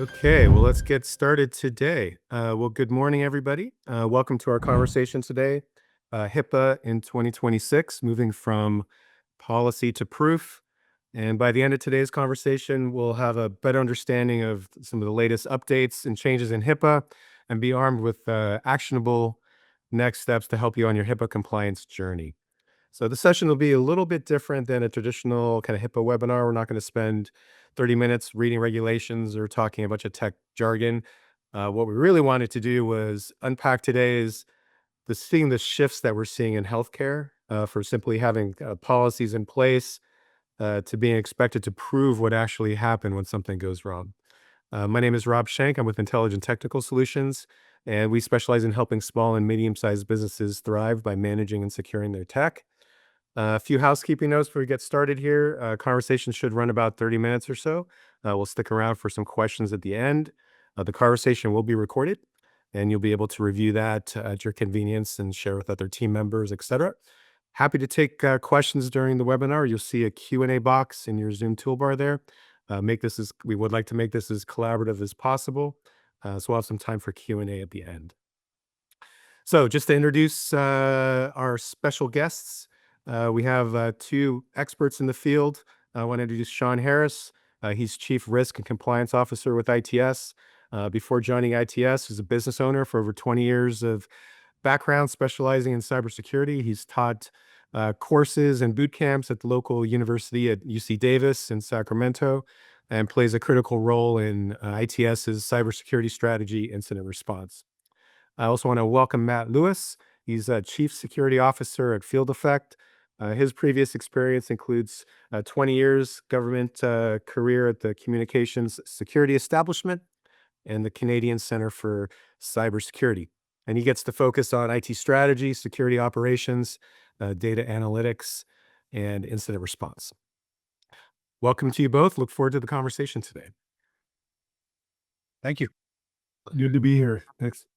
Okay, well, let's get started today. Good morning, everybody. Welcome to our conversation today. HIPAA in 2026, moving from policy to proof. And by the end of today's conversation, we'll have a better understanding of some of the latest updates and changes in HIPAA and be armed with actionable next steps to help you on your HIPAA compliance journey. So the session will be a little bit different than a traditional kind of HIPAA webinar. We're not going to spend 30 minutes reading regulations or talking a bunch of tech jargon. What we really wanted to do was unpack today's seeing the shifts that we're seeing in healthcare for simply having policies in place to being expected to prove what actually happened when something goes wrong. My name is Rob Schenk. I'm with Intelligent Technical Solutions, and we specialize in helping small and medium-sized businesses thrive by managing and securing their tech. A few housekeeping notes before we get started here. Conversation should run about 30 minutes or so. We'll stick around for some questions at the end. The conversation will be recorded, and you'll be able to review that at your convenience and share with other team members, etc. Happy to take questions during the webinar. You'll see a Q&A box in your Zoom toolbar there. We would like to make this as collaborative as possible. So we'll have some time for Q&A at the end. So just to introduce our special guests, we have two experts in the field. I want to introduce Sean Harris. He's Chief Risk and Compliance Officer with ITS. Before joining ITS, he's a business owner for over 20 years of background specializing in cybersecurity. He's taught courses and boot camps at the local university at UC Davis in Sacramento and plays a critical role in ITS's cybersecurity strategy incident response. I also want to welcome Matt Lewis. He's a Chief Security Officer at Field Effect. His previous experience includes 20 years government career at the Communications Security Establishment and the Canadian Center for Cybersecurity. And he gets to focus on IT strategy, security operations, data analytics, and incident response. Welcome to you both. Look forward to the conversation today. Thank you. Good to be here. Thanks.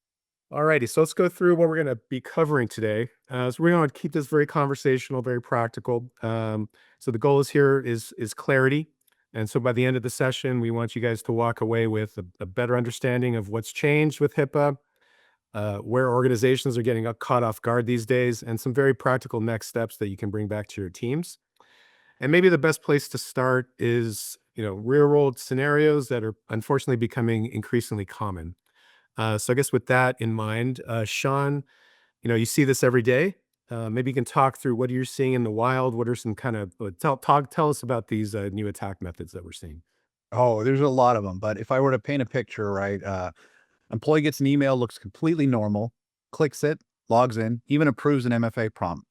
All righty, so let's go through what we're going to be covering today. So we're going to keep this very conversational, very practical. So the goal is clarity, and so by the end of the session, we want you guys to walk away with a better understanding of what's changed with HIPAA, where organizations are getting caught off guard these days, and some very practical next steps that you can bring back to your teams. And maybe the best place to start is real world scenarios that are unfortunately becoming increasingly common. So I guess with that in mind, Sean, you see this every day. Maybe you can talk through what you're seeing in the wild. What are some kind of tell us about these new attack methods that we're seeing? Oh, there's a lot of them, but if I were to paint a picture, right, employee gets an email, looks completely normal, clicks it, logs in, even approves an MFA prompt.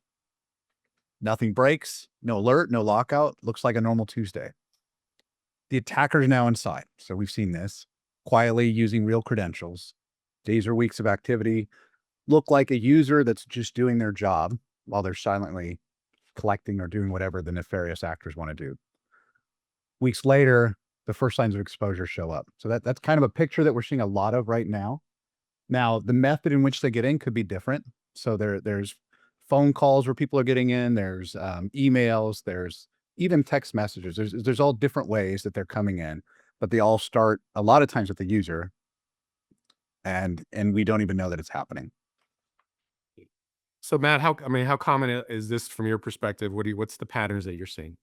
Nothing breaks, no alert, no lockout, looks like a normal Tuesday. The attacker's now inside, so we've seen this, quietly using real credentials. Days or weeks of activity, look like a user that's just doing their job while they're silently collecting or doing whatever the nefarious actors want to do. Weeks later, the first signs of exposure show up. So that's kind of a picture that we're seeing a lot of right now. Now, the method in which they get in could be different. So there's phone calls where people are getting in, there's emails, there's even text messages. There's all different ways that they're coming in, but they all start a lot of times with the user, and we don't even know that it's happening. So Matt, how common is this from your perspective? What's the patterns that you're seeing?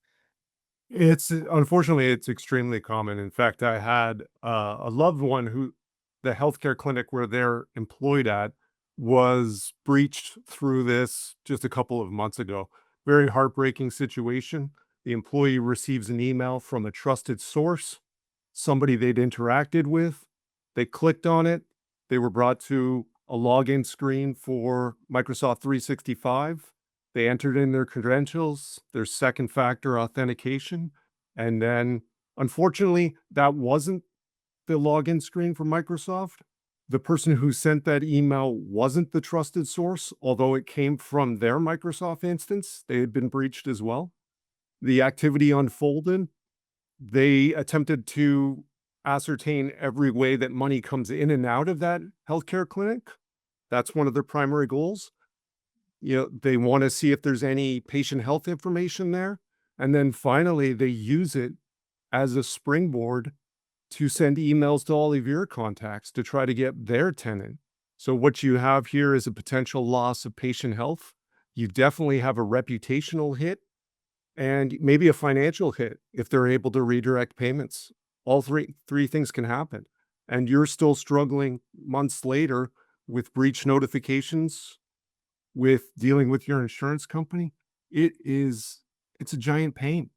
It's unfortunately, it's extremely common. In fact, I had a loved one who the healthcare clinic where they're employed at was breached through this just a couple of months ago. Very heartbreaking situation. The employee receives an email from a trusted source, somebody they'd interacted with. They clicked on it. They were brought to a login screen for Microsoft 365. They entered in their credentials, their second factor authentication, and then unfortunately, that wasn't the login screen for Microsoft. The person who sent that email wasn't the trusted source, although it came from their Microsoft instance. They had been breached as well. The activity unfolded. They attempted to ascertain every way that money comes in and out of that healthcare clinic. That's one of their primary goals. They want to see if there's any patient health information there. And then finally, they use it as a springboard to send emails to all of your contacts to try to get their tenant. So what you have here is a potential loss of patient health. You definitely have a reputational hit and maybe a financial hit if they're able to redirect payments. All three things can happen. And you're still struggling months later with breach notifications, with dealing with your insurance company. It's a giant pain.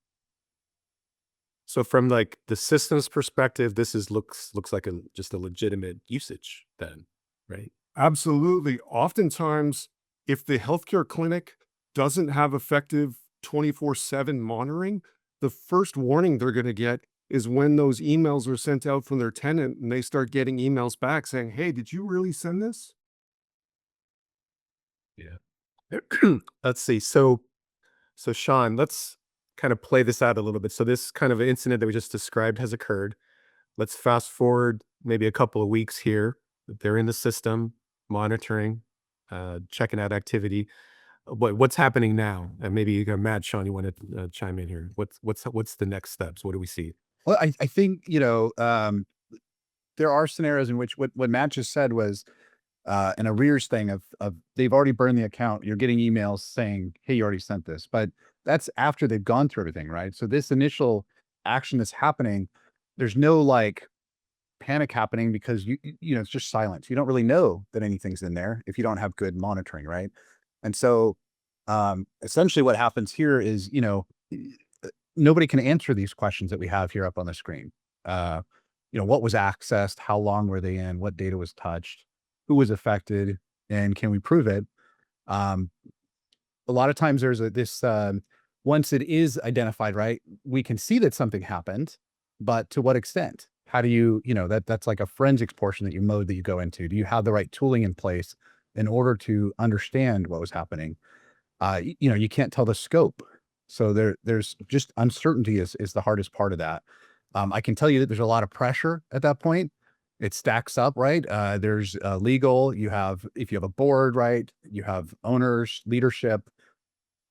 So from like the systems perspective, this is looks like just a legitimate usage then, right? Absolutely. Oftentimes, if the healthcare clinic doesn't have effective 24/7 monitoring, the first warning they're going to get is when those emails are sent out from their tenant and they start getting emails back saying, "Hey, did you really send this?" Yeah. Let's see. So Sean, let's kind of play this out a little bit. So this kind of incident that we just described has occurred. Let's fast forward maybe a couple of weeks here. They're in the system, monitoring, checking out activity. What's happening now? And maybe you got Matt, Sean, you want to chime in here. What's the next steps? What do we see? Well, I think, there are scenarios in which what Matt just said was an arrears thing of they've already burned the account. You're getting emails saying, "Hey, you already sent this," but that's after they've gone through everything, right? So this initial action that's happening, there's no like panic happening because it's just silence. You don't really know that anything's in there if you don't have good monitoring, right? And so essentially what happens here is, nobody can answer these questions that we have here up on the screen. Uh, what was accessed, how long were they in, what data was touched, who was affected, and can we prove it? Um, a lot of times there's once it is identified, right, we can see that something happened, but to what extent? How do that's like a forensics portion that you go into. Do you have the right tooling in place in order to understand what was happening? You can't tell the scope. So there's just uncertainty is the hardest part of that. I can tell you that there's a lot of pressure at that point. It stacks up, right? There's legal, if you have a board, right? You have owners, leadership,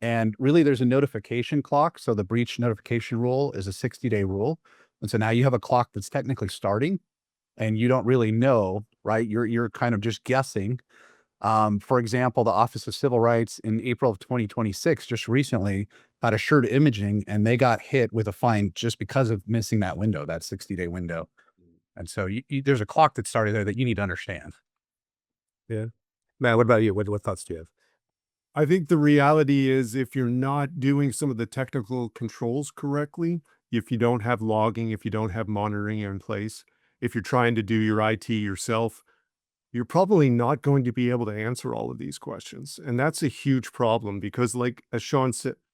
and really there's a notification clock. So the breach notification rule is a 60-day rule. And so now you have a clock that's technically starting and you don't really know, right? You're kind of just guessing. For example, the Office of Civil Rights in April of 2026, just recently had Assured Imaging, and they got hit with a fine just because of missing that window, that 60-day window. And so there's a clock that started there that you need to understand. Yeah. Matt, what about you? What thoughts do you have? I think the reality is if you're not doing some of the technical controls correctly, if you don't have logging, if you don't have monitoring in place, if you're trying to do your IT yourself, you're probably not going to be able to answer all of these questions. And that's a huge problem because, like as Sean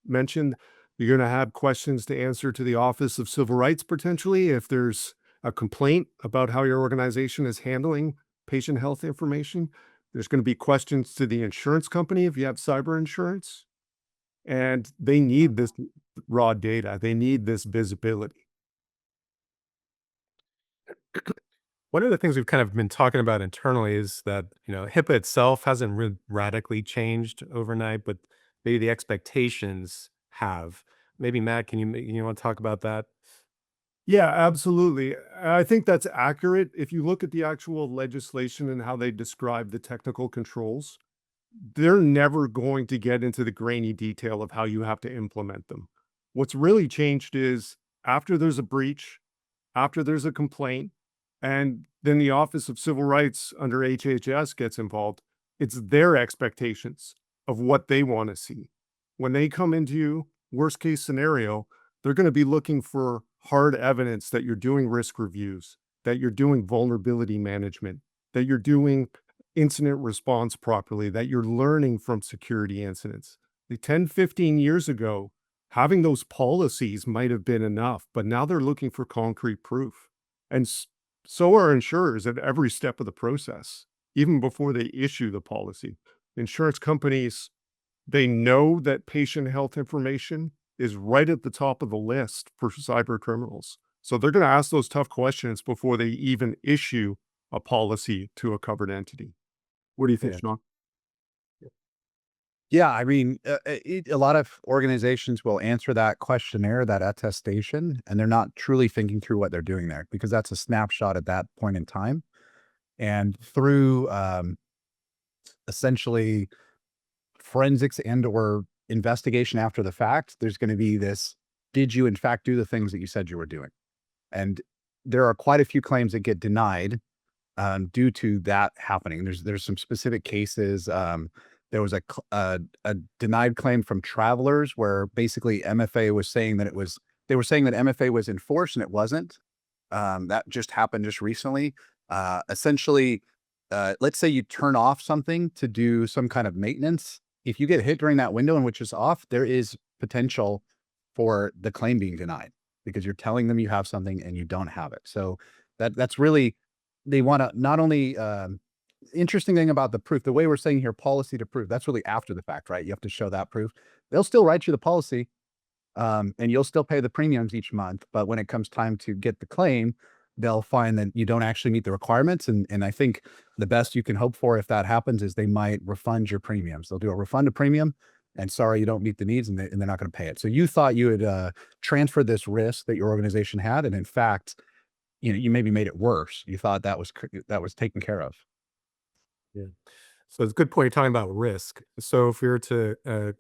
mentioned, you're going to have questions to answer to the Office of Civil Rights potentially if there's a complaint about how your organization is handling patient health information. There's going to be questions to the insurance company if you have cyber insurance. And they need this raw data. They need this visibility. One of the things we've kind of been talking about internally is that, HIPAA itself hasn't radically changed overnight, but maybe the expectations have. Maybe Matt, you want to talk about that? Yeah, absolutely. I think that's accurate. If you look at the actual legislation and how they describe the technical controls, they're never going to get into the grainy detail of how you have to implement them. What's really changed is after there's a breach, after there's a complaint, and then the Office of Civil Rights under HHS gets involved, it's their expectations of what they want to see. When they come into you, worst case scenario, they're going to be looking for hard evidence that you're doing risk reviews, that you're doing vulnerability management, that you're doing incident response properly, that you're learning from security incidents. Like 10, 15 years ago, having those policies might have been enough, but now they're looking for concrete proof. And so are insurers at every step of the process, even before they issue the policy. Insurance companies, they know that patient health information is right at the top of the list for cyber criminals. So they're going to ask those tough questions before they even issue a policy to a covered entity. What do you think, Yeah. Sean? Yeah, I mean, a lot of organizations will answer that questionnaire, that attestation, and they're not truly thinking through what they're doing there because that's a snapshot at that point in time. And through essentially forensics and or investigation after the fact, there's going to be this, did you in fact do the things that you said you were doing? And there are quite a few claims that get denied due to that happening. There's some specific cases. There was a denied claim from travelers where basically MFA was saying that they were saying that MFA was enforced and it wasn't. That just happened just recently. Essentially, let's say you turn off something to do some kind of maintenance. If you get hit during that window in which it's off, there is potential for the claim being denied because you're telling them you have something and you don't have it. So that's really, they want to not only, interesting thing about the proof, the way we're saying here, policy to proof, that's really after the fact, right? You have to show that proof. They'll still write you the policy, and you'll still pay the premiums each month. But when it comes time to get the claim, they'll find that you don't actually meet the requirements. And I think the best you can hope for if that happens is they might refund your premiums. They'll do a refund of premium and sorry, you don't meet the needs and they're not going to pay it. So you thought you had transferred this risk that your organization had. And in fact, you maybe made it worse. You thought that was taken care of. Yeah. So it's a good point. You're talking about risk. So if we were to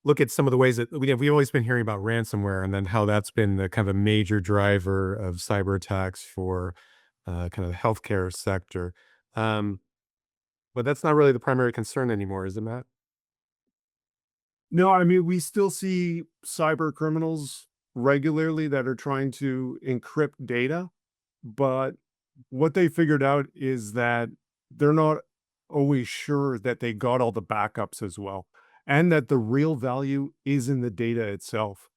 look at some of the ways that we've always been hearing about ransomware and then how that's been the kind of a major driver of cyber attacks for kind of the healthcare sector. Um, but that's not really the primary concern anymore, is it, Matt? No, I mean, we still see cyber criminals regularly that are trying to encrypt data, but what they figured out is that they're not always sure that they got all the backups as well, and that the real value is in the data itself.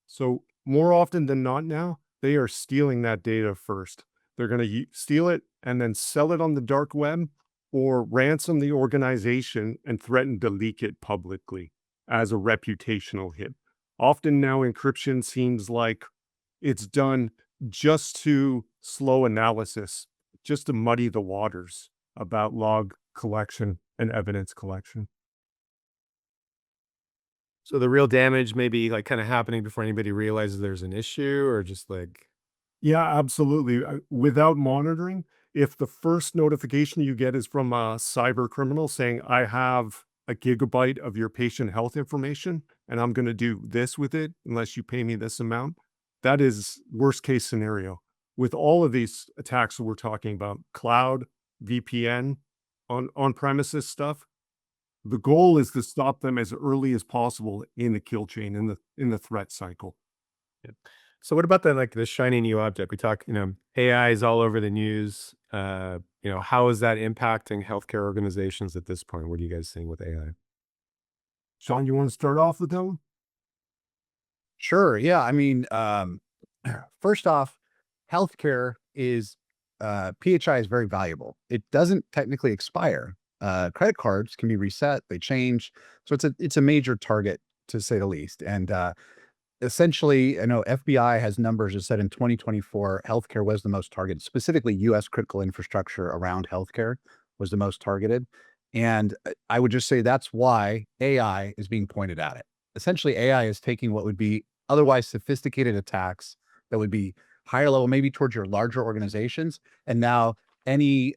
So more often than not now, they are stealing that data first. They're going to steal it and then sell it on the dark web or ransom the organization and threaten to leak it publicly as a reputational hit. Often now, encryption seems like it's done just to slow analysis, just to muddy the waters about log collection and evidence collection. So the real damage may be like kind of happening before anybody realizes there's an issue, or just like, Yeah, absolutely. Without monitoring, if the first notification you get is from a cyber criminal saying, I have a gigabyte of your patient health information and I'm going to do this with it unless you pay me this amount, that is worst case scenario. With all of these attacks that we're talking about, cloud, VPN, on premises stuff, the goal is to stop them as early as possible in the kill chain, in the threat cycle. yeah. So what about the like the shiny new object? We talk, AI is all over the news. How is that impacting healthcare organizations at this point? What are you guys seeing with AI? Sean, you want to start off with that one? Sure. Yeah. I mean, first off, healthcare is PHI is very valuable. It doesn't technically expire. Credit cards can be reset; they change, so it's a major target to say the least. And essentially, I know FBI has numbers that said in 2024, healthcare was the most targeted. Specifically, U.S. critical infrastructure around healthcare was the most targeted. And I would just say that's why AI is being pointed at it. Essentially, AI is taking what would be otherwise sophisticated attacks that would be higher level, maybe towards your larger organizations, and now any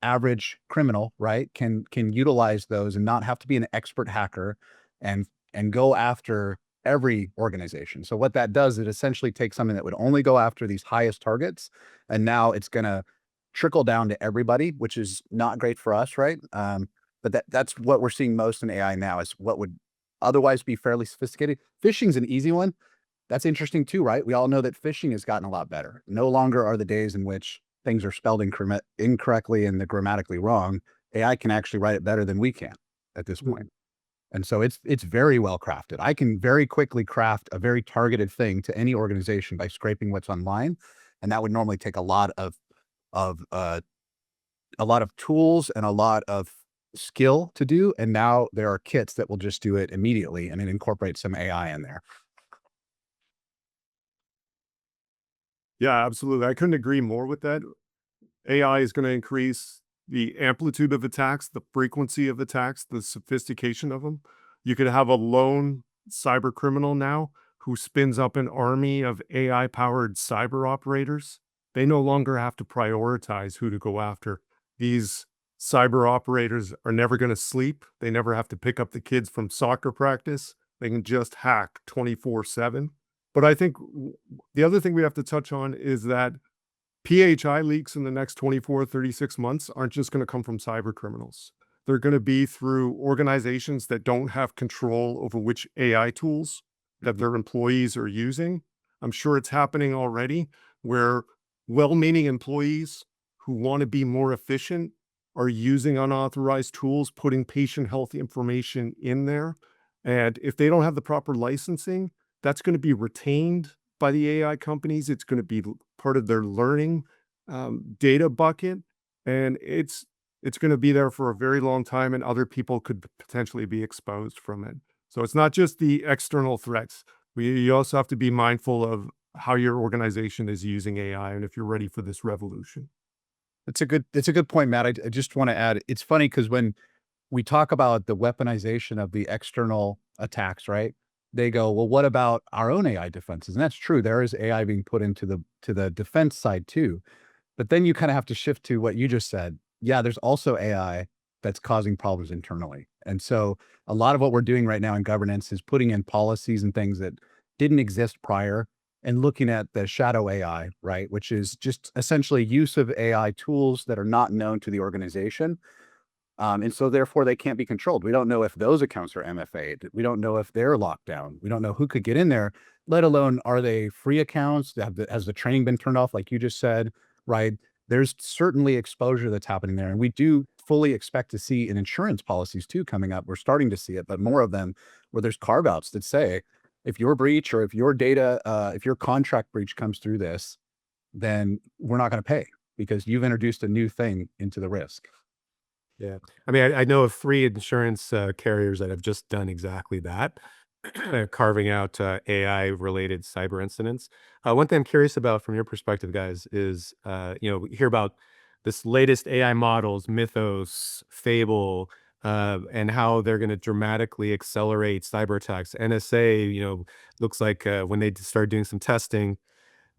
average criminal, right, can utilize those and not have to be an expert hacker and go after every organization. So what that does, it essentially takes something that would only go after these highest targets, and now it's going to trickle down to everybody, which is not great for us, right? But that's what we're seeing most in AI now is what would otherwise be fairly sophisticated. Phishing's an easy one. That's interesting too, right? We all know that phishing has gotten a lot better. No longer are the days in which things are spelled incorrectly and the grammatically wrong. AI can actually write it better than we can at this point. And so it's very well crafted. I can very quickly craft a very targeted thing to any organization by scraping what's online, and that would normally take of a lot of tools and a lot of skill to do. And now there are kits that will just do it immediately, and it incorporates some AI in there. Yeah, absolutely. I couldn't agree more with that. AI is going to increase the amplitude of attacks, the frequency of attacks, the sophistication of them. You could have a lone cyber criminal now who spins up an army of AI powered cyber operators. They no longer have to prioritize who to go after. These cyber operators are never going to sleep. They never have to pick up the kids from soccer practice. They can just hack 24/7. But I think the other thing we have to touch on is that PHI leaks in the next 24, 36 months aren't just going to come from cyber criminals. They're going to be through organizations that don't have control over which AI tools that their employees are using. I'm sure it's happening already where well-meaning employees who want to be more efficient are using unauthorized tools, putting patient health information in there. And if they don't have the proper licensing, that's going to be retained by the AI companies. It's going to be part of their learning data bucket, and it's going to be there for a very long time, and other people could potentially be exposed from it. So it's not just the external threats. You also have to be mindful of how your organization is using AI, and if you're ready for this revolution. That's a good point, Matt. I just want to add, it's funny because when we talk about the weaponization of the external attacks, right? They go, well, what about our own AI defenses? And that's true. There is AI being put into the defense side too. But then you kind of have to shift to what you just said. Yeah, there's also AI that's causing problems internally. And so a lot of what we're doing right now in governance is putting in policies and things that didn't exist prior and looking at the shadow AI, right? Which is just essentially use of AI tools that are not known to the organization. And so therefore they can't be controlled. We don't know if those accounts are MFA'd. We don't know if they're locked down. We don't know who could get in there, let alone are they free accounts? Has the training been turned off, like you just said, right? There's certainly exposure that's happening there. And we do fully expect to see in insurance policies too coming up. We're starting to see it, but more of them where there's carve outs that say, if your breach or if your data, if your contract breach comes through this, then we're not going to pay because you've introduced a new thing into the risk. Yeah. I mean, I know of 3 insurance, carriers that have just done exactly that, carving out, AI-related cyber incidents. One thing I'm curious about from your perspective, guys, is, we hear about this latest AI models, Mythos, Fable, and how they're gonna dramatically accelerate cyber attacks. NSA, looks like, when they started doing some testing,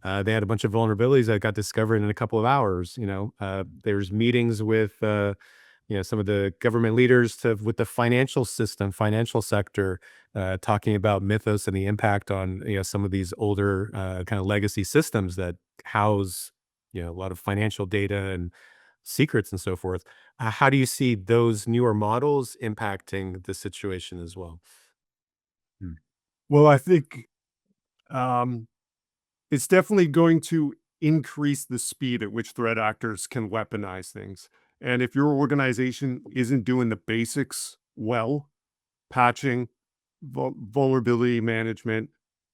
they had a bunch of vulnerabilities that got discovered in a couple of hours. There's meetings with, some of the government leaders with the financial system, financial sector, talking about Mythos and the impact on, some of these older, kind of legacy systems that house, a lot of financial data and secrets and so forth. How do you see those newer models impacting the situation as well? Well, I think um, it's definitely going to increase the speed at which threat actors can weaponize things. And if your organization isn't doing the basics well, patching, vulnerability management,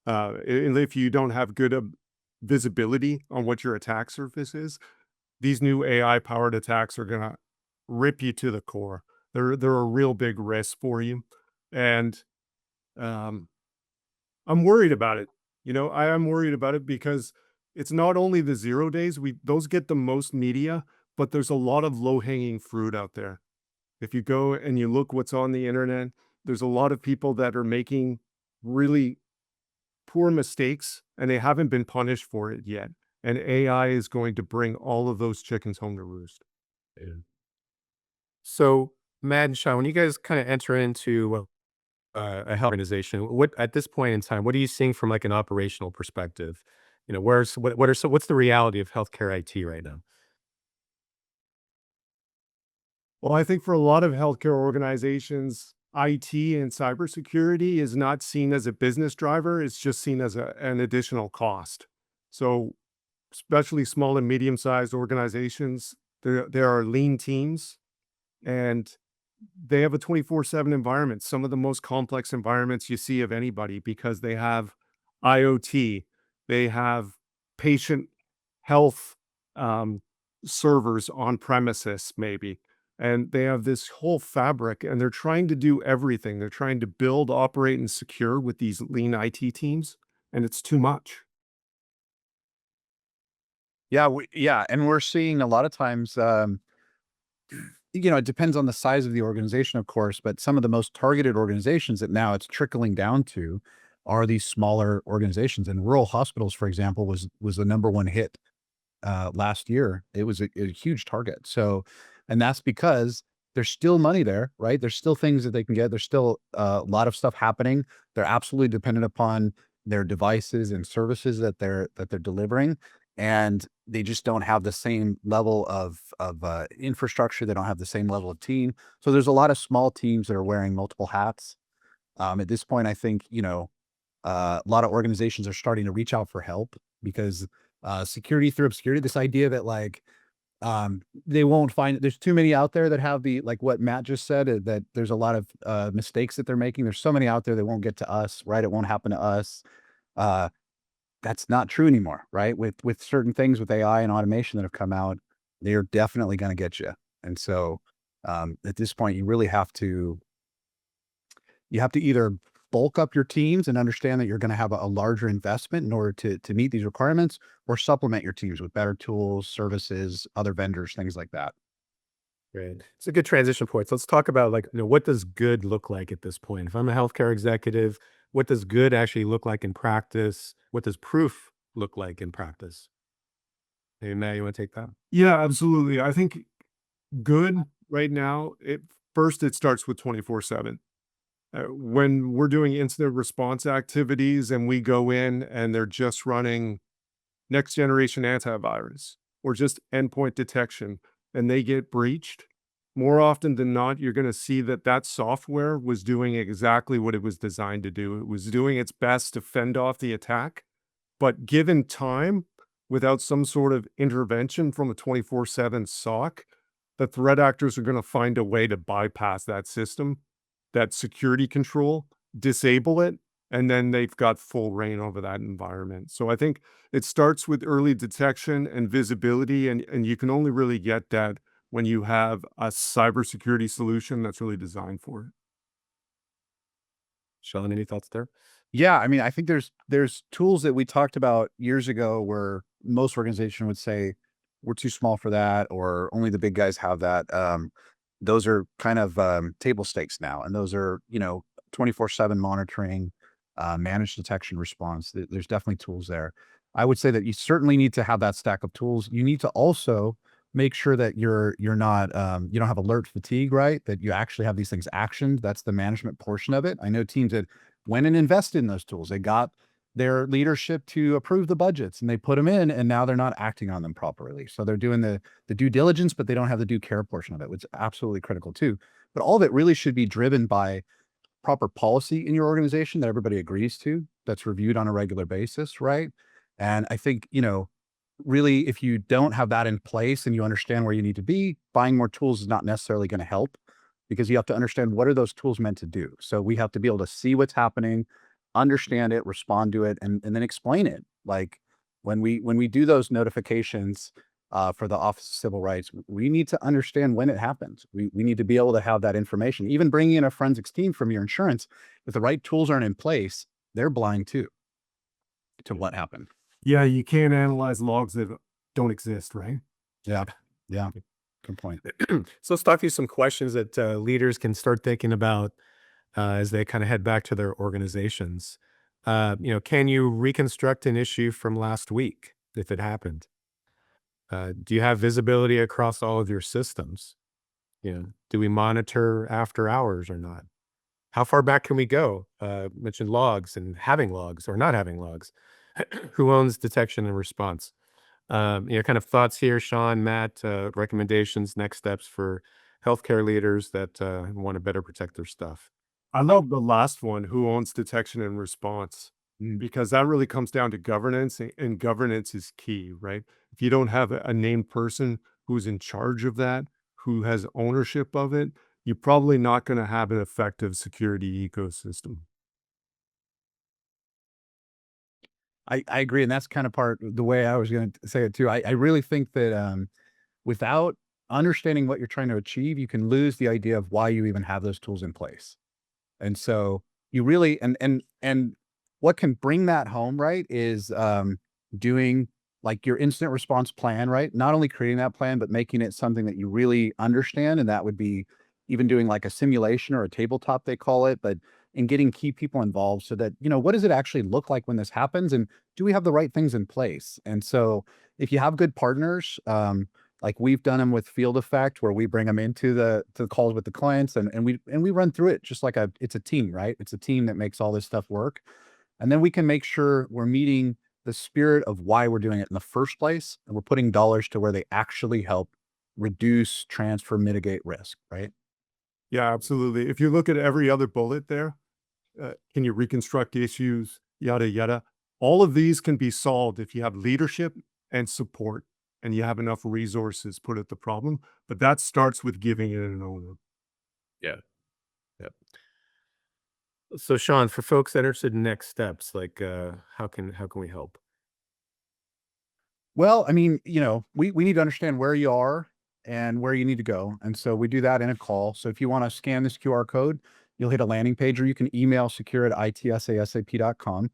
and if you don't have good visibility on what your attack surface is, these new AI powered attacks are going to rip you to the core. They're a real big risk for you. And um, I'm worried about it. I am worried about it because it's not only the 0 days, those get the most media, but there's a lot of low-hanging fruit out there. If you go and you look what's on the internet, there's a lot of people that are making really poor mistakes and they haven't been punished for it yet. And AI is going to bring all of those chickens home to roost. So, Matt and Sean, when you guys kind of enter into a health organization, what at this point in time, what are you seeing from like an operational perspective? What's the reality of healthcare IT right now? Well, I think for a lot of healthcare organizations, IT and cybersecurity is not seen as a business driver. It's just seen as an additional cost. So, especially small and medium-sized organizations, there are lean teams and they have a 24/7 environment, some of the most complex environments you see of anybody because they have IoT, they have patient health um, servers on premises, maybe. And they have this whole fabric and they're trying to do everything. They're trying to build, operate, and secure with these lean IT teams, and it's too much. Yeah, and we're seeing a lot of times, It depends on the size of the organization, of course, but some of the most targeted organizations that now it's trickling down to are these smaller organizations. And rural hospitals, for example, was the number one hit last year. It was a huge target. So, and that's because there's still money there, right? There's still things that they can get. There's still a lot of stuff happening. They're absolutely dependent upon their devices and services that they're delivering, and they just don't have the same level of infrastructure. They don't have the same level of team. So there's a lot of small teams that are wearing multiple hats. At this point, I think a lot of organizations are starting to reach out for help because security through obscurity, this idea that they won't find, there's too many out there that have like what Matt just said, that there's a lot of mistakes that they're making. There's so many out there that won't get to us, right? It won't happen to us. That's not true anymore, right? With certain things with AI and automation that have come out, they're definitely going to get you. And so at this point, you really have to either bulk up your teams and understand that you're going to have a larger investment in order to meet these requirements, or supplement your teams with better tools, services, other vendors, things like that. Great. It's a good transition point. So let's talk about what does good look like at this point? If I'm a healthcare executive, what does good actually look like in practice? What does proof look like in practice? Maybe Matt, you want to take that? Yeah, absolutely. I think good right now, it starts with 24/7. When we're doing incident response activities and we go in and they're just running next generation antivirus or just endpoint detection and they get breached, more often than not, you're going to see that software was doing exactly what it was designed to do. It was doing its best to fend off the attack, but given time, without some sort of intervention from a 24/7 SOC, the threat actors are going to find a way to bypass that system, that security control, disable it, and then they've got full reign over that environment. So I think it starts with early detection and visibility, and you can only really get that when you have a cybersecurity solution that's really designed for it. Sean, any thoughts there? Yeah, I mean, I think there's tools that we talked about years ago where most organization would say we're too small for that, or only the big guys have that. Those are kind of table stakes now, and those are 24/7 monitoring, managed detection response. There's definitely tools there. I would say that you certainly need to have that stack of tools. You need to also make sure that you're not you don't have alert fatigue, right? That you actually have these things actioned. That's the management portion of it. I know teams that went and invested in those tools. They got their leadership to approve the budgets and they put them in, and now they're not acting on them properly. So they're doing the due diligence, but they don't have the due care portion of it, which is absolutely critical too. But all of it really should be driven by proper policy in your organization that everybody agrees to, that's reviewed on a regular basis, right? And I think, really, if you don't have that in place and you understand where you need to be, buying more tools is not necessarily going to help, because you have to understand what are those tools meant to do. So we have to be able to see what's happening, understand it, respond to it, and then explain it. Like when we do those notifications for the Office of Civil Rights, we need to understand when it happens. We need to be able to have that information. Even bringing in a forensics team from your insurance, if the right tools aren't in place, they're blind too to what happened. Yeah, you can't analyze logs that don't exist, right? Yeah. Yeah. Good point. So let's talk through some questions that leaders can start thinking about as they kind of head back to their organizations. Can you reconstruct an issue from last week if it happened? Do you have visibility across all of your systems? Do we monitor after hours or not? How far back can we go? Mentioned logs and having logs or not having logs. Who owns detection and response? Kind of thoughts here, Sean, Matt, recommendations, next steps for healthcare leaders that want to better protect their stuff. I love the last one, who owns detection and response, Mm. because that really comes down to governance, and governance is key, right? If you don't have a named person who's in charge of that, who has ownership of it, you're probably not going to have an effective security ecosystem. I agree. And that's kind of the way I was going to say it too. I really think that without understanding what you're trying to achieve, you can lose the idea of why you even have those tools in place. And so you really, and what can bring that home, right, is doing like your incident response plan, right? Not only creating that plan, but making it something that you really understand. And that would be even doing like a simulation or a tabletop, they call it, but and getting key people involved so that, what does it actually look like when this happens? And do we have the right things in place? And so if you have good partners, like we've done them with Field Effect, where we bring them into the calls with the clients and we run through it just like it's a team, right? It's a team that makes all this stuff work. And then we can make sure we're meeting the spirit of why we're doing it in the first place. And we're putting dollars to where they actually help reduce, transfer, mitigate risk, right? Yeah, absolutely. If you look at every other bullet there, can you reconstruct issues, yada, yada. All of these can be solved if you have leadership and support and you have enough resources put at the problem. But that starts with giving it an owner. Yeah. Yeah. So Sean, for folks that are interested in next steps, like how can we help? Well, I mean, we need to understand where you are and where you need to go. And so we do that in a call. So if you want to scan this QR code, you'll hit a landing page, or you can email secure@itsasap.com.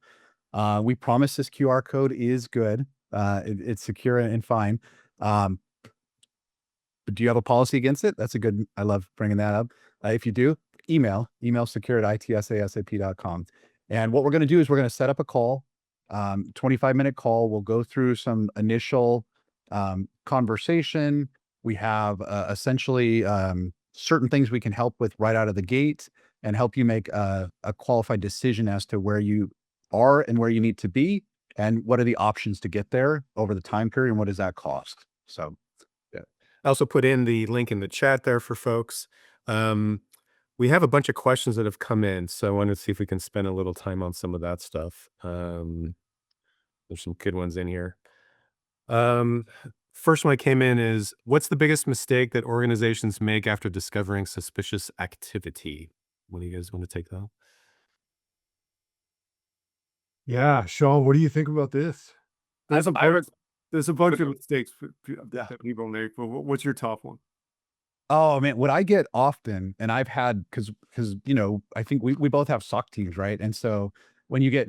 We promise this QR code is good. It's secure and fine. Um, but do you have a policy against it? I love bringing that up. If you do, email secure@itsasap.com. And what we're going to do is we're going to set up a call, 25-minute call. We'll go through some initial conversation. We have essentially certain things we can help with right out of the gate and help you make a qualified decision as to where you are and where you need to be and what are the options to get there over the time period and what does that cost. So Yeah. I also put in the link in the chat there for folks. Um, we have a bunch of questions that have come in, so I wanted to see if we can spend a little time on some of that stuff. There's some good ones in here. Um, First one that came in is, what's the biggest mistake that organizations make after discovering suspicious activity? What do you guys want to take that? Yeah, Sean, what do you think about this? There's a I bunch, there's a bunch of mistakes Yeah. that people make, but what's your top one? Oh man, what I get often, and I've had because I think we both have SOC teams, right? And so when you get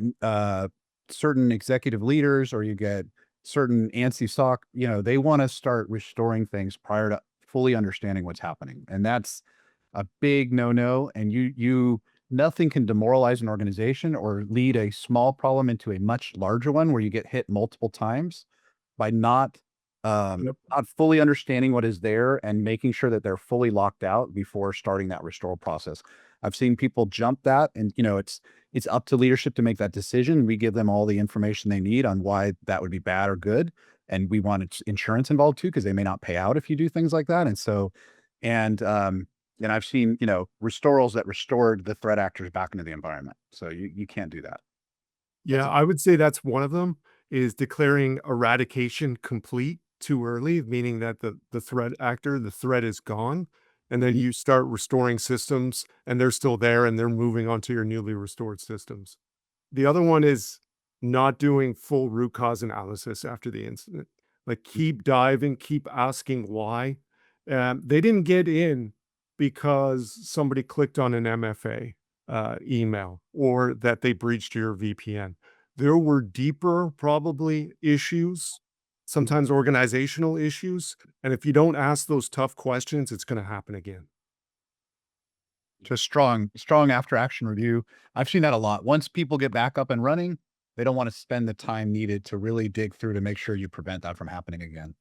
certain executive leaders or you get certain ANSI SOC, they want to start restoring things prior to fully understanding what's happening. And that's a big no-no. And you nothing can demoralize an organization or lead a small problem into a much larger one where you get hit multiple times by Yep. not fully understanding what is there and making sure that they're fully locked out before starting that restore process. I've seen people jump that, and it's up to leadership to make that decision. We give them all the information they need on why that would be bad or good, and we want insurance involved too because they may not pay out if you do things like that. And so, and I've seen restorals that restored the threat actors back into the environment. So you can't do that. Yeah, I would say that's one of them, is declaring eradication complete too early, meaning that the threat actor, the threat is gone. And then you start restoring systems and they're still there and they're moving on to your newly restored systems. The other one is not doing full root cause analysis after the incident. Like keep diving, keep asking why. They didn't get in because somebody clicked on an MFA email or that they breached your VPN. There were deeper, probably issues, sometimes organizational issues. And if you don't ask those tough questions, it's going to happen again. Just strong after action review. I've seen that a lot. Once people get back up and running, they don't want to spend the time needed to really dig through to make sure you prevent that from happening again.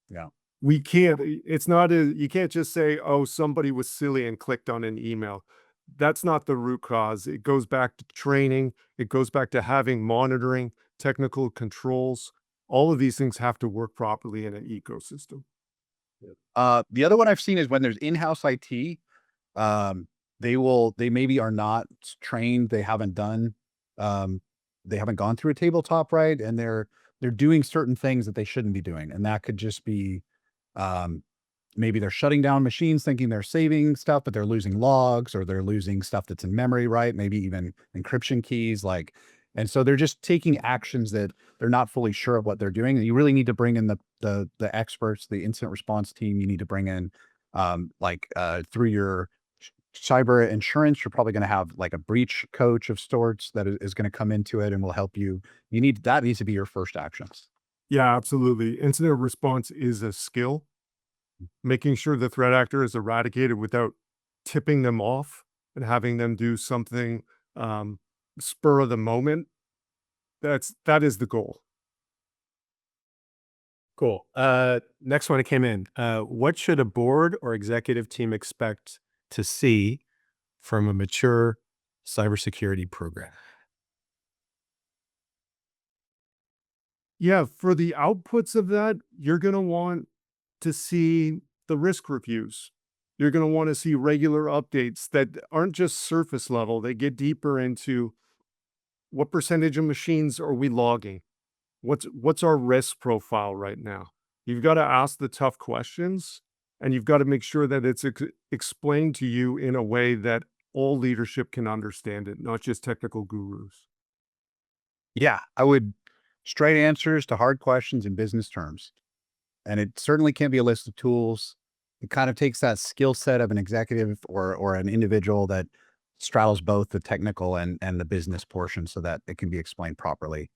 Yeah. We can't, it's not a, you can't just say, oh, somebody was silly and clicked on an email. That's not the root cause. It goes back to training. It goes back to having monitoring, technical controls. All of these things have to work properly in an ecosystem. The other one I've seen is when there's in-house IT, they maybe are not trained. They haven't gone through a tabletop, right? And they're doing certain things that they shouldn't be doing. And that could just be, maybe they're shutting down machines thinking they're saving stuff, but they're losing logs or they're losing stuff that's in memory, right? Maybe even encryption keys, and so they're just taking actions that they're not fully sure of what they're doing. And you really need to bring in the experts, the incident response team. You need to bring in, through your cyber insurance, you're probably going to have like a breach coach of sorts that is going to come into it and will help you. That needs to be your first actions. Yeah, absolutely. Incident response is a skill. Making sure the threat actor is eradicated without tipping them off and having them do something um, spur of the moment. That is the goal. Cool. Next one that came in. What should a board or executive team expect to see from a mature cybersecurity program? Yeah, for the outputs of that, you're going to want to see the risk reviews. You're going to want to see regular updates that aren't just surface level. They get deeper into what percentage of machines are we logging? What's our risk profile right now? You've got to ask the tough questions, and you've got to make sure that it's explained to you in a way that all leadership can understand it, not just technical gurus. Yeah, I would straight answers to hard questions in business terms. And it certainly can't be a list of tools. It kind of takes that skill set of an executive or an individual that straddles both the technical and the business portion so that it can be explained properly.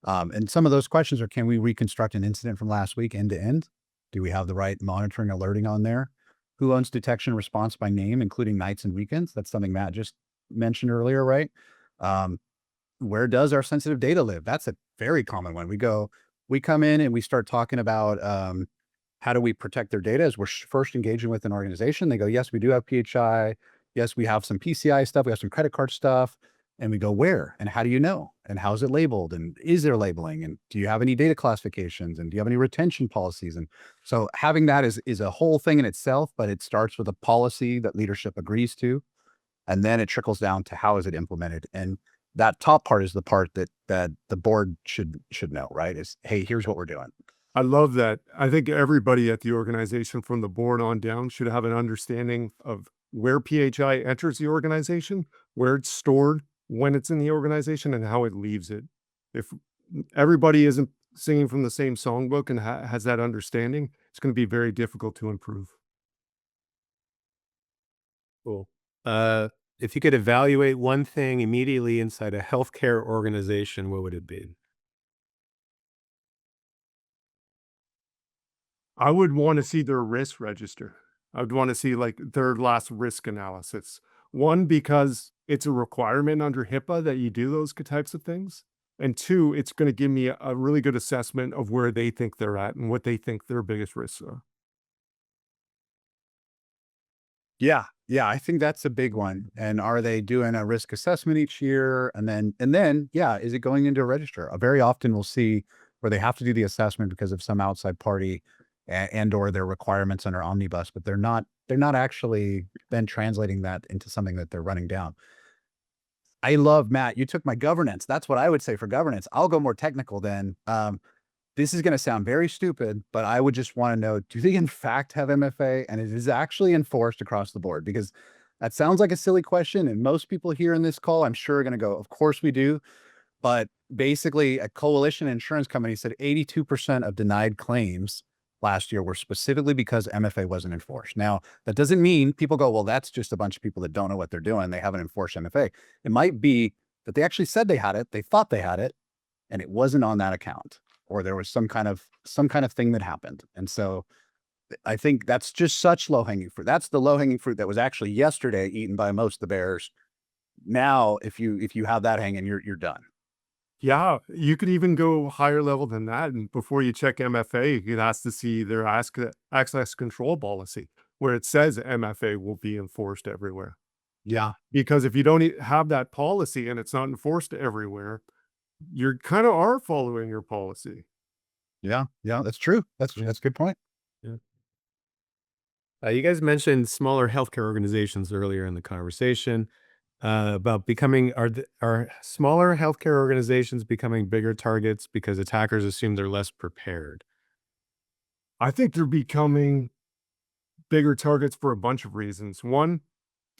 And some of those questions are, can we reconstruct an incident from last week end to end? Do we have the right monitoring alerting on there? Who owns detection and response by name, including nights and weekends? That's something Matt just mentioned earlier, right? Um, where does our sensitive data live? That's a very common one. We come in and we start talking about how do we protect their data as we're first engaging with an organization. They go, yes, we do have PHI. Yes, we have some PCI stuff. We have some credit card stuff. And we go, where? And how do you know? And how is it labeled? And is there labeling? And do you have any data classifications? And do you have any retention policies? And so having that is a whole thing in itself, but it starts with a policy that leadership agrees to. And then it trickles down to how is it implemented. And that top part is the part that the board should know, right? Is, hey, here's what we're doing. I love that. I think everybody at the organization from the board on down should have an understanding of where PHI enters the organization, where it's stored, when it's in the organization, and how it leaves it. If everybody isn't singing from the same songbook and has that understanding, it's going to be very difficult to improve. Cool. If you could evaluate one thing immediately inside a healthcare organization, what would it be? I would want to see their risk register. I would want to see like their last risk analysis. One, because it's a requirement under HIPAA that you do those types of things. And two, it's going to give me a really good assessment of where they think they're at and what they think their biggest risks are. Yeah. Yeah. I think that's a big one. And are they doing a risk assessment each year? And then, yeah, is it going into a register? Very often we'll see where they have to do the assessment because of some outside party and or their requirements under omnibus, but they're not actually then translating that into something that they're running down. I love, Matt, you took my governance. That's what I would say for governance. I'll go more technical then. This is going to sound very stupid, but I would just want to know, do they in fact have MFA and it is actually enforced across the board? Because that sounds like a silly question. And most people here in this call, I'm sure are going to go, of course we do. But basically a coalition insurance company said 82% of denied claims last year were specifically because MFA wasn't enforced. Now, that doesn't mean people go, well, that's just a bunch of people that don't know what they're doing. They haven't enforced MFA. It might be that they actually said they had it. They thought they had it and it wasn't on that account, or there was some kind of thing that happened. And so I think that's just such low hanging fruit. That's the low hanging fruit that was actually yesterday eaten by most of the bears. Now, if you have that hanging, you're done. Yeah, you could even go higher level than that. And before you check MFA, you could ask to see their access control policy, where it says MFA will be enforced everywhere. Yeah. Because if you don't have that policy and it's not enforced everywhere, you're kind of are following your policy. Yeah. Yeah. That's true. That's a good point. Yeah. You guys mentioned smaller healthcare organizations earlier in the conversation about becoming are smaller healthcare organizations becoming bigger targets because attackers assume they're less prepared. I think they're becoming bigger targets for a bunch of reasons. One,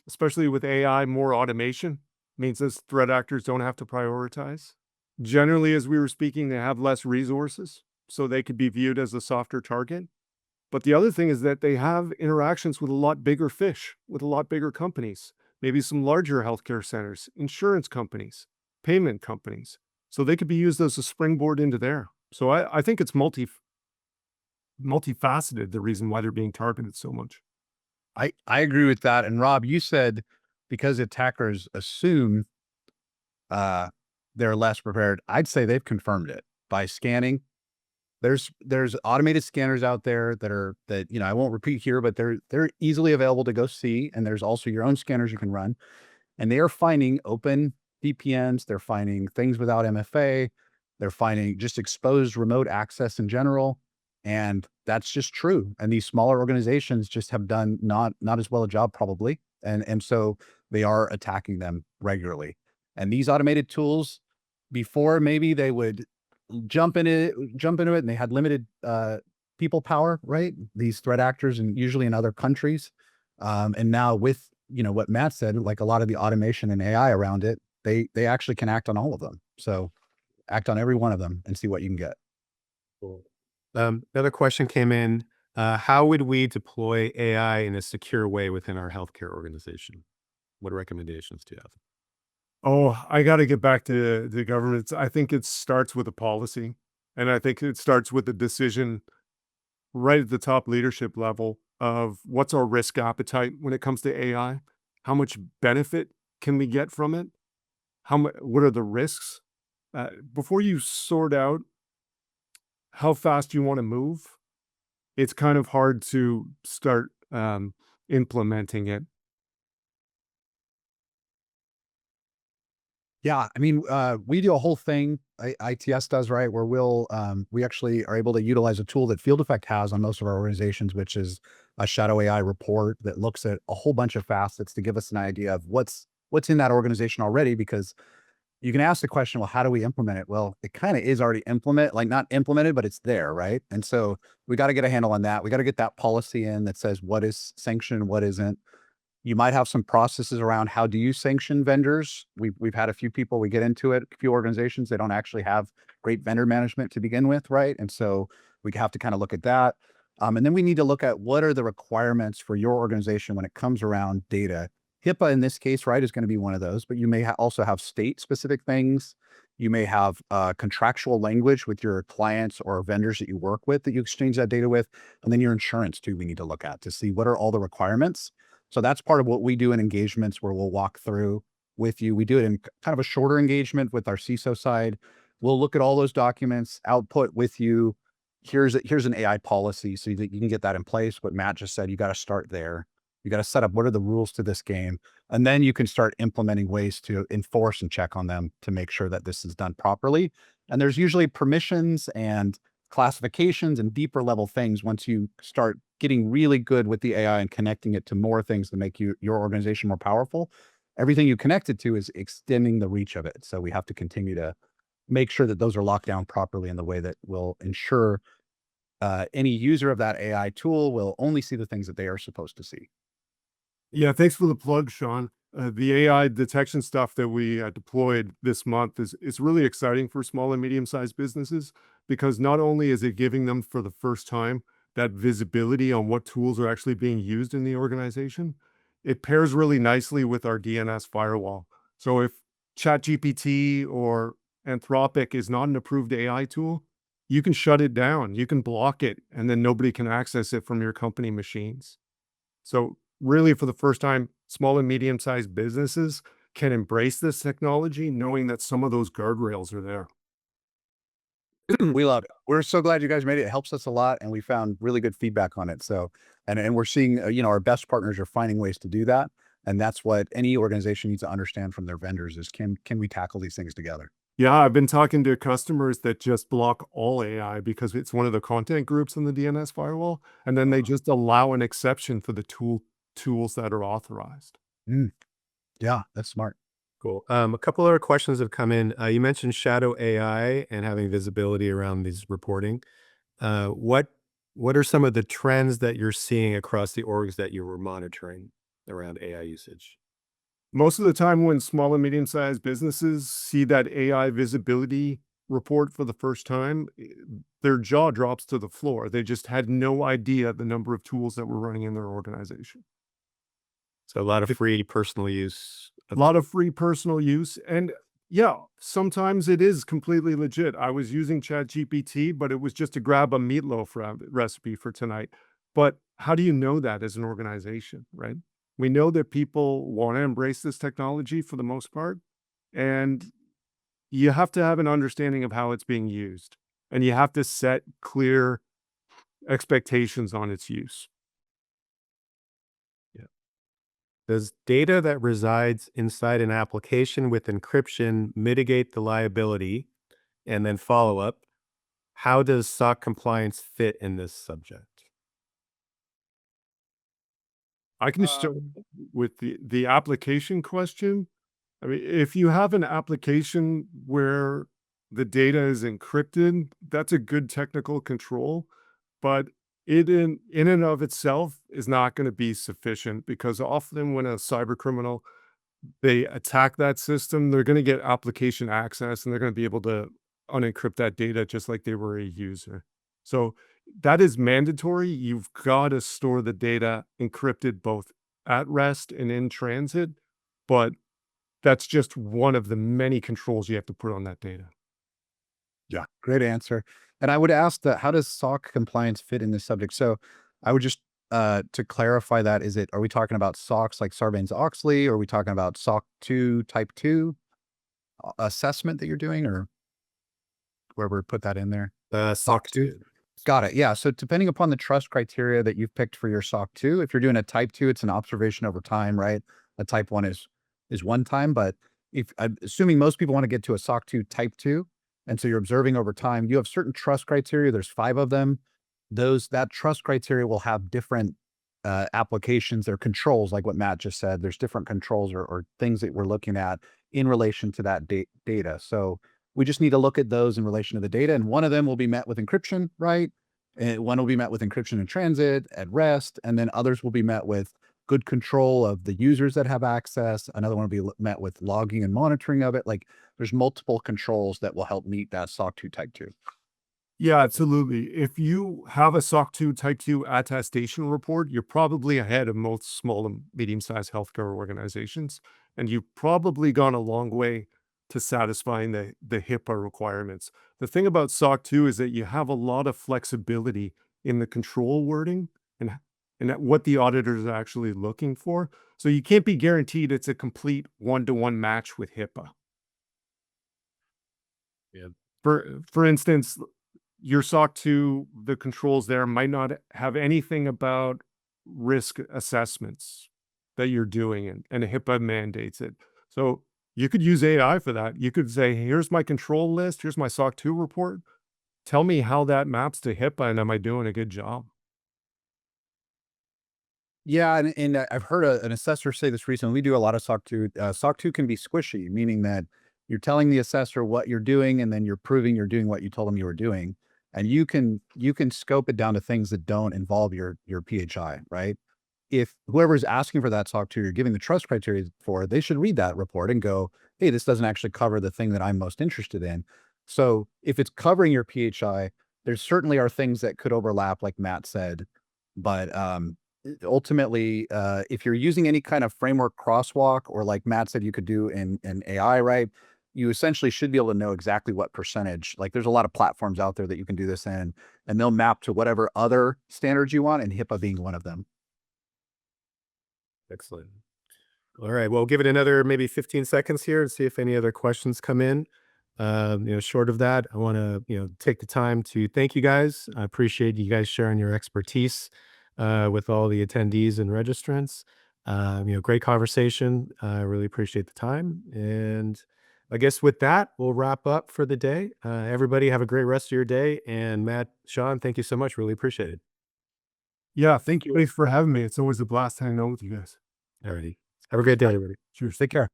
especially with AI, more automation means those threat actors don't have to prioritize. Generally, as we were speaking, they have less resources, so they could be viewed as a softer target. But the other thing is that they have interactions with a lot bigger fish, with a lot bigger companies, maybe some larger healthcare centers, insurance companies, payment companies. So they could be used as a springboard into there. So I think it's multifaceted, the reason why they're being targeted so much. I agree with that. And Rob, you said because attackers assume uh, they're less prepared. I'd say they've confirmed it by scanning. There's automated scanners out there that I won't repeat here, but they're easily available to go see. And there's also your own scanners you can run, and they are finding open VPNs. They're finding things without MFA. They're finding just exposed remote access in general. And that's just true. And these smaller organizations just have done not as well a job probably. And so they are attacking them regularly. And these automated tools, before maybe they would jump into it and they had limited people power, right? These threat actors and usually in other countries. And now with what Matt said, like a lot of the automation and AI around it, they actually can act on all of them. So act on every one of them and see what you can get. Cool. Another question came in. How would we deploy AI in a secure way within our healthcare organization? What recommendations do you have? Oh, I got to get back to the government. I think it starts with a policy, and I think it starts with a decision right at the top leadership level of what's our risk appetite when it comes to AI? How much benefit can we get from it? What are the risks? Before you sort out how fast you want to move, it's kind of hard to start implementing it. Yeah, I mean, we do a whole thing, ITS does, right, where we actually are able to utilize a tool that Field Effect has on most of our organizations, which is a shadow AI report that looks at a whole bunch of facets to give us an idea of what's in that organization already. Because you can ask the question, well, how do we implement it? Well, it kind of is already not implemented, but it's there, right? And so we got to get a handle on that. We got to get that policy in that says what is sanctioned, what isn't. You might have some processes around how do you sanction vendors. We've had a few people, we get into it, a few organizations, they don't actually have great vendor management to begin with, right? And so we have to kind of look at that. And then we need to look at what are the requirements for your organization when it comes around data. HIPAA in this case, right, is going to be one of those, but you may also have state specific things. You may have contractual language with your clients or vendors that you work with that you exchange that data with. And then your insurance too, we need to look at to see what are all the requirements. So that's part of what we do in engagements where we'll walk through with you. We do it in kind of a shorter engagement with our CISO side. We'll look at all those documents, output with you. Here's an AI policy so that you can get that in place. What Matt just said, you got to start there. You got to set up what are the rules to this game. And then you can start implementing ways to enforce and check on them to make sure that this is done properly. And there's usually permissions and classifications and deeper level things once you start getting really good with the AI and connecting it to more things to make your organization more powerful. Everything you connect it to is extending the reach of it. So we have to continue to make sure that those are locked down properly in the way that will ensure any user of that AI tool will only see the things that they are supposed to see. Yeah, thanks for the plug, Sean. The AI detection stuff that we deployed this month is really exciting for small and medium-sized businesses because not only is it giving them for the first time that visibility on what tools are actually being used in the organization, it pairs really nicely with our DNS firewall. So if ChatGPT or Anthropic is not an approved AI tool, you can shut it down, you can block it, and then nobody can access it from your company machines. So really, for the first time, small and medium-sized businesses can embrace this technology, knowing that some of those guardrails are there. We love it. We're so glad you guys made it. It helps us a lot, and we found really good feedback on it. So, and we're seeing, our best partners are finding ways to do that, and that's what any organization needs to understand from their vendors is can we tackle these things together? Yeah, I've been talking to customers that just block all AI because it's one of the content groups in the DNS firewall, and then they just allow an exception for the tools that are authorized. Mm, yeah, that's smart. Cool. A couple other questions have come in. You mentioned shadow AI and having visibility around these reporting. What are some of the trends that you're seeing across the orgs that you were monitoring around AI usage? Most of the time when small and medium-sized businesses see that AI visibility report for the first time, their jaw drops to the floor. They just had no idea the number of tools that were running in their organization. So a lot of free personal use. A lot of free personal use. And Yeah, sometimes it is completely legit. I was using ChatGPT, but it was just to grab a meatloaf recipe for tonight. But how do you know that as an organization, right? We know that people want to embrace this technology for the most part, and you have to have an understanding of how it's being used, and you have to set clear expectations on its use. Yeah. Does data that resides inside an application with encryption mitigate the liability? And then follow up, how does SOC compliance fit in this subject? I can start with the application question. I mean, if you have an application where the data is encrypted, that's a good technical control, but it in and of itself is not going to be sufficient because often when a cyber criminal they attack that system, they're going to get application access and they're going to be able to unencrypt that data just like they were a user. So that is mandatory. You've got to store the data encrypted both at rest and in transit, but that's just one of the many controls you have to put on that data. Yeah, great answer. And I would ask that how does SOC compliance fit in this subject? So I would just to clarify that, are we talking about SOCs like Sarbanes-Oxley, or are we talking about SOC 2 type 2 assessment that you're doing, or whoever put that in there? SOC 2. Got it. Yeah. So depending upon the trust criteria that you've picked for your SOC 2, if you're doing a type 2, it's an observation over time, right? A type 1 is one time, but if I'm assuming most people want to get to a SOC 2 type 2, and so you're observing over time, you have certain trust criteria. There's 5 of them. That trust criteria will have different applications. They're controls, like what Matt just said. There's different controls or things that we're looking at in relation to that data. So we just need to look at those in relation to the data. And one of them will be met with encryption, right? And one will be met with encryption in transit, at rest, and then others will be met with good control of the users that have access. Another one will be met with logging and monitoring of it. Like there's multiple controls that will help meet that SOC 2 type 2. Yeah, absolutely. If you have a SOC 2 Type 2 attestation report, you're probably ahead of most small and medium-sized healthcare organizations, and you've probably gone a long way to satisfying the HIPAA requirements. The thing about SOC 2 is that you have a lot of flexibility in the control wording and what the auditors are actually looking for. So you can't be guaranteed it's a complete one-to-one match with HIPAA. Yeah. For instance, your SOC 2, the controls there might not have anything about risk assessments that you're doing, and HIPAA mandates it. So you could use AI for that. You could say, here's my control list, here's my SOC 2 report. Tell me how that maps to HIPAA, and am I doing a good job? Yeah, and I've heard an assessor say this recently. We do a lot of SOC 2. SOC 2 can be squishy, meaning that you're telling the assessor what you're doing, and then you're proving you're doing what you told them you were doing. And you can scope it down to things that don't involve your PHI, right? If whoever's asking for that SOC 2, you're giving the trust criteria for, they should read that report and go, hey, this doesn't actually cover the thing that I'm most interested in. So if it's covering your PHI, there certainly are things that could overlap, like Matt said. But ultimately, if you're using any kind of framework crosswalk, or like Matt said, you could do in AI, right? You essentially should be able to know exactly what percentage. Like there's a lot of platforms out there that you can do this in, and they'll map to whatever other standards you want, and HIPAA being one of them. Excellent. All right. Well, give it another maybe 15 seconds here and see if any other questions come in. Short of that, I want to, take the time to thank you guys. I appreciate you guys sharing your expertise with all the attendees and registrants. Great conversation. I really appreciate the time. And I guess with that, we'll wrap up for the day. Everybody have a great rest of your day. And Matt, Sean, thank you so much. Really appreciate it. Yeah, thank you for having me. It's always a blast hanging out with you guys. All righty. Have a great day, everybody. Cheers. Take care.